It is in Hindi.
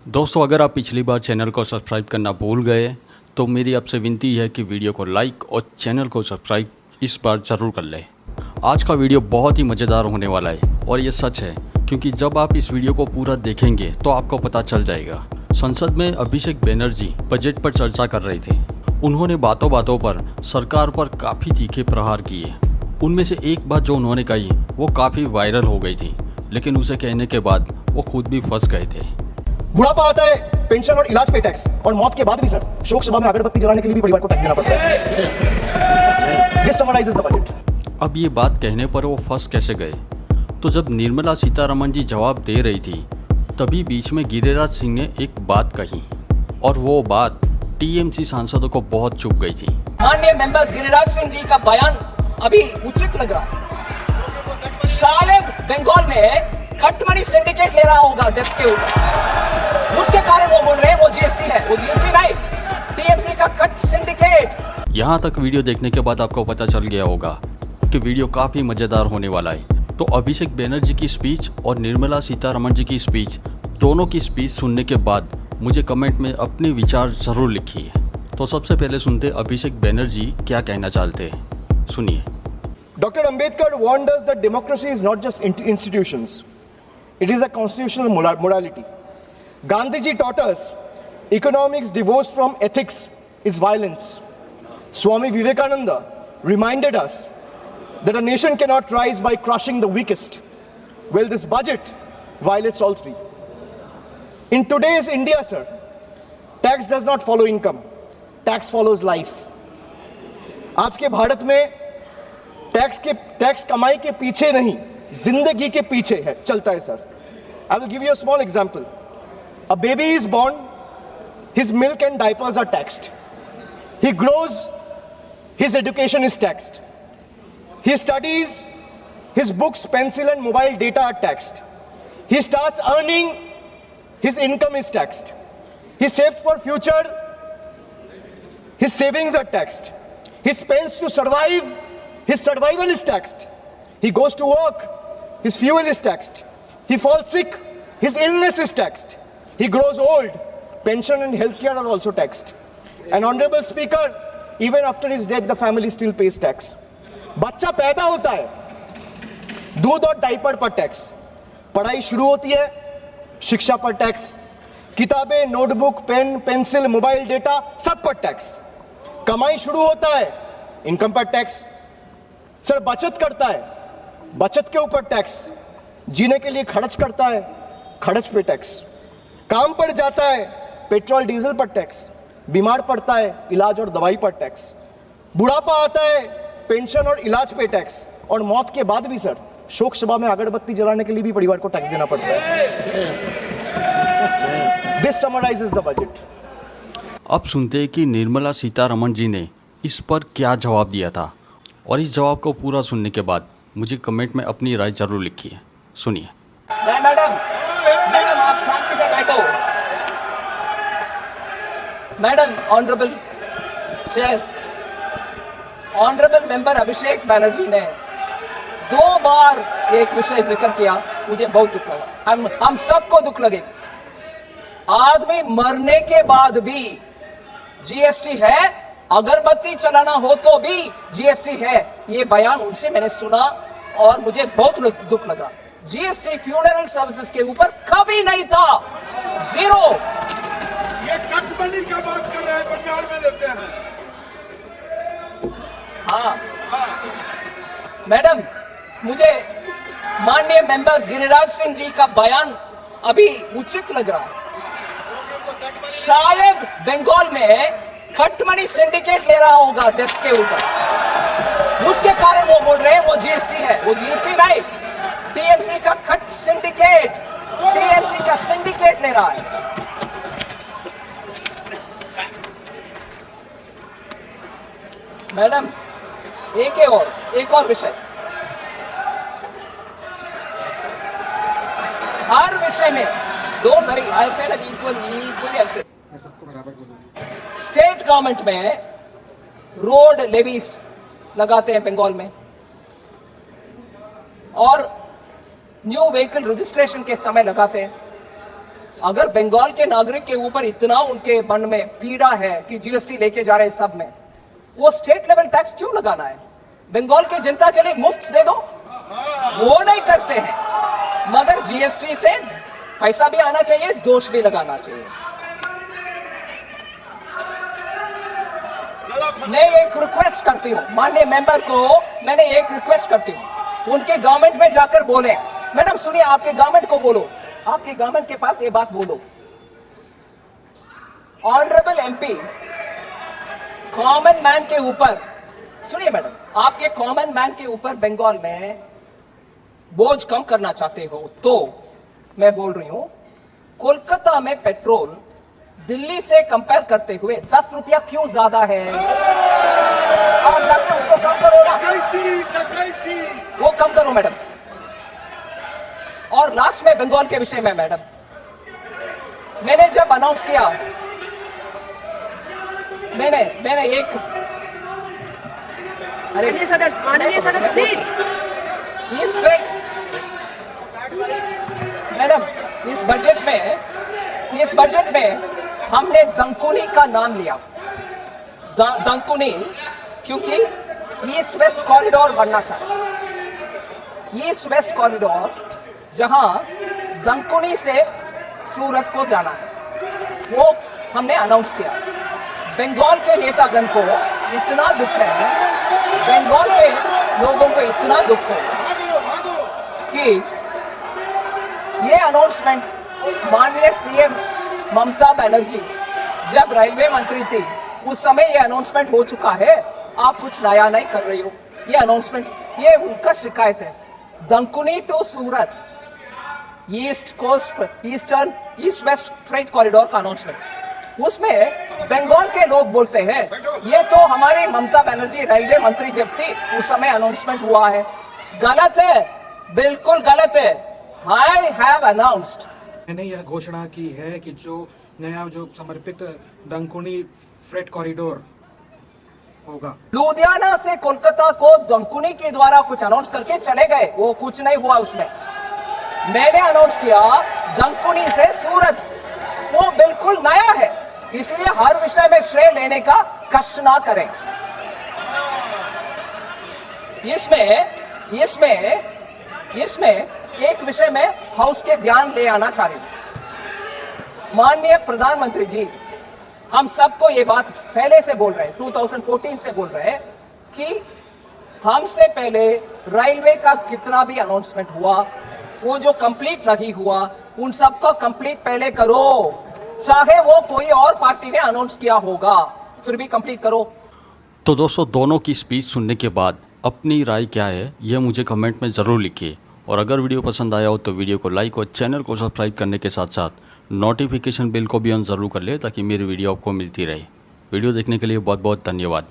दोस्तों, अगर आप पिछली बार चैनल को सब्सक्राइब करना भूल गए तो मेरी आपसे विनती है कि वीडियो को लाइक और चैनल को सब्सक्राइब इस बार ज़रूर कर लें। आज का वीडियो बहुत ही मज़ेदार होने वाला है और ये सच है, क्योंकि जब आप इस वीडियो को पूरा देखेंगे तो आपको पता चल जाएगा। संसद में अभिषेक बनर्जी बजट पर चर्चा कर रहे थे। उन्होंने बातों बातों पर सरकार पर काफ़ी तीखे प्रहार किए। उनमें से एक बात जो उन्होंने कही वो काफ़ी वायरल हो गई थी, लेकिन उसे कहने के बाद वो खुद भी फंस गए थे। बुढ़ापा आता है, पेंशन और इलाज पे टैक्स, और मौत के बाद भी सर शोक सभा में अगरबत्ती जलाने के लिए भी परिवार को टैक्स देना पड़ता है। This summarises the budget. अब ये बात कहने पर वो फंस कैसे गए? तो जब निर्मला सीतारमण जी जवाब दे रही थी तभी बीच में गिरिराज सिंह ने एक बात कही और वो बात टीएमसी सांसदों को बहुत चुभ गई थी। माननीय मेंबर गिरिराज सिंह जी का बयान अभी उचित लग रहा है। शायद बंगाल में खटमनी सिंडिकेट ले रहा होगा डेस्क के ऊपर, उसके कारण वो बोल रहे हैं वो जीएसटी है। वो जीएसटी नहीं, टीएमसी का खट सिंडिकेट। यहाँ तक वीडियो देखने के बाद आपको पता चल गया होगा कि वीडियो काफ़ी मज़ेदार होने वाला है। तो अभिषेक बनर्जी की स्पीच और निर्मला सीतारमण जी की स्पीच, दोनों की स्पीच सुनने के बाद मुझे कमेंट में अपने विचार ज़रूर लिखिए। तो सबसे पहले सुनते अभिषेक बनर्जी क्या कहना चाहते हैं, सुनिए। Dr. Ambedkar warned us that democracy is not just institutions, it is a constitutional morality. Gandhiji taught us economics divorced from ethics is violence. Swami Vivekananda reminded us that a nation cannot rise by crushing the weakest. Well, this budget violates all three. In today's India, sir, tax does not follow income, tax follows life. आज के भारत में टैक्स कमाई के पीछे नहीं, जिंदगी के पीछे है, चलता है sir. I will give you a small example. A baby is born, his milk and diapers are taxed. He grows, his education is taxed. He studies, his books, pencil and mobile data are taxed. He starts earning, his income is taxed. He saves for future, his savings are taxed. He spends to survive, his survival is taxed. He goes to work, his fuel is taxed. He falls sick, his illness is taxed. He grows old, pension and healthcare are also taxed. And Honorable Speaker, even after his death, the family still pays tax. बच्चा पैदा होता है, दूध और डायपर पर टैक्स, पढ़ाई शुरू होती है, शिक्षा पर टैक्स, किताबें, notebook, pen, pencil, mobile data सब पर टैक्स, कमाई शुरू होता है, इनकम पर टैक्स, सर बचत करता है, बचत के ऊपर टैक्स, जीने के लिए खर्च करता है, खर्च पे टैक्स, काम पर जाता है, पेट्रोल डीजल पर टैक्स, बीमार पड़ता है, इलाज और दवाई पर टैक्स, बुढ़ापा आता है, पेंशन और इलाज पे टैक्स, और मौत के बाद भी सर शोक सभा में अगरबत्ती जलाने के लिए भी परिवार को टैक्स देना पड़ता है। This summarises the budget. अब सुनते हैं कि निर्मला सीतारमण जी ने इस पर क्या जवाब दिया था, और इस जवाब को पूरा सुनने के बाद मुझे कमेंट में अपनी राय जरूर लिखिए, सुनिए। मैडम आप शांति से बैठो। Madam, honourable chair, honourable member Abhishek Banerjee ने 2 बार एक विषय जिक्र किया, मुझे बहुत दुख लगा। हम सबको दुख लगेगा। आदमी मरने के बाद भी जीएसटी है, अगरबत्ती चलाना हो तो भी जीएसटी है। ये बयान उनसे मैंने सुना और मुझे बहुत दुख लगा। जीएसटी फ्यूनरल सर्विसेज के ऊपर कभी नहीं था, जीरो। ये कटबंदी का बात कर रहे हैं, बंगाल में देते हैं। हाँ मैडम, मुझे माननीय मेंबर गिरिराज सिंह जी का बयान अभी उचित लग रहा है। शायद बंगाल में खटमनी सिंडिकेट ले रहा होगा डेस्क के ऊपर, उसके कारण वो बोल रहे हैं वो जीएसटी है। वो जीएसटी नहीं, टीएमसी का खट सिंडिकेट, टीएमसी का सिंडिकेट ले रहा है। मैडम, एक और विषय, हर विषय में don't worry, I say that equally आई से स्टेट गवर्नमेंट में रोड लेवीज लगाते हैं बंगाल में, और न्यू व्हीकल रजिस्ट्रेशन के समय लगाते हैं। अगर बंगाल के नागरिक के ऊपर इतना उनके मन में पीड़ा है कि जीएसटी लेके जा रहे हैं सब में, वो स्टेट लेवल टैक्स क्यों लगाना है? बंगाल के जनता के लिए मुफ्त दे दो, वो नहीं करते हैं। मगर जीएसटी से पैसा भी आना चाहिए, दोष भी लगाना चाहिए। मैं एक रिक्वेस्ट करती हूँ माननीय मेंबर को, मैंने एक रिक्वेस्ट करती हूँ, उनके गवर्नमेंट में जाकर बोले, मैडम सुनिए, आपके गवर्नमेंट को बोलो, आपके गवर्नमेंट के पास ये बात बोलो, ऑनरेबल एमपी कॉमन मैन के ऊपर, सुनिए मैडम, आपके कॉमन मैन के ऊपर बंगाल में बोझ कम करना चाहते हो तो मैं बोल रही हूं, कोलकाता में पेट्रोल दिल्ली से कंपेयर करते हुए 10 रुपया क्यों ज्यादा है? आप जाके उसको कम करो ना, डकैती वो कम करो मैडम। और लास्ट में बंगाल के विषय में मैडम, मैंने जब अनाउंस किया, मैंने एक माननीय सदस्य प्लीज। ईस्ट फ्रेट मैडम, इस बजट में हमने दंकुनी का नाम लिया, दंकुनी, क्योंकि ईस्ट वेस्ट कॉरिडोर बनना चाहिए। ईस्ट वेस्ट कॉरिडोर जहां दंकुनी से सूरत को जाना है, वो हमने अनाउंस किया। बंगाल के नेतागण को इतना दुख है, बंगाल के लोगों को इतना दुख है कि ये अनाउंसमेंट माननीय सीएम ममता बनर्जी जब रेलवे मंत्री थी उस समय ये अनाउंसमेंट हो चुका है। आप कुछ नया नहीं कर रही हो। ये अनाउंसमेंट, ये उनका शिकायत है। Dankuni to Surat east west freight corridor का अनाउंसमेंट, उसमें बंगाल के लोग बोलते हैं ये तो हमारी ममता बनर्जी रेलवे मंत्री जब थी उस समय अनाउंसमेंट हुआ है। गलत है, बिल्कुल गलत है। आई हैव अनाउंस्ड, मैंने यह घोषणा की है कि जो नया जो समर्पित दंकुनी फ्रेट कॉरिडोर होगा, लुधियाना से कोलकाता को दंकुनी के द्वारा कुछ अनाउंस करके चले गए, वो कुछ नहीं हुआ उसमें। मैंने अनाउंस किया दंकुनी से सूरत, वो बिल्कुल नया है, इसलिए हर विषय में श्रेय लेने का कष्ट ना करें। इसमें एक विषय में हाउस के ध्यान ले आना चाह रही हूं। माननीय प्रधानमंत्री जी, हम सबको ये बात पहले से बोल रहे हैं, 2014 से बोल रहे हैं कि हमसे पहले रेलवे का कितना भी अनाउंसमेंट हुआ, वो जो कंप्लीट नहीं हुआ उन सबको कंप्लीट पहले करो, चाहे वो कोई और पार्टी ने अनाउंस किया होगा, फिर भी कंप्लीट करो। तो दोस्तों, दोनों की स्पीच सुनने के बाद अपनी राय क्या है यह मुझे कमेंट में ज़रूर लिखिए। और अगर वीडियो पसंद आया हो तो वीडियो को लाइक और चैनल को सब्सक्राइब करने के साथ साथ नोटिफिकेशन बिल को भी ऑन ज़रूर कर ले ताकि मेरी वीडियो आपको मिलती रहे। वीडियो देखने के लिए बहुत बहुत धन्यवाद।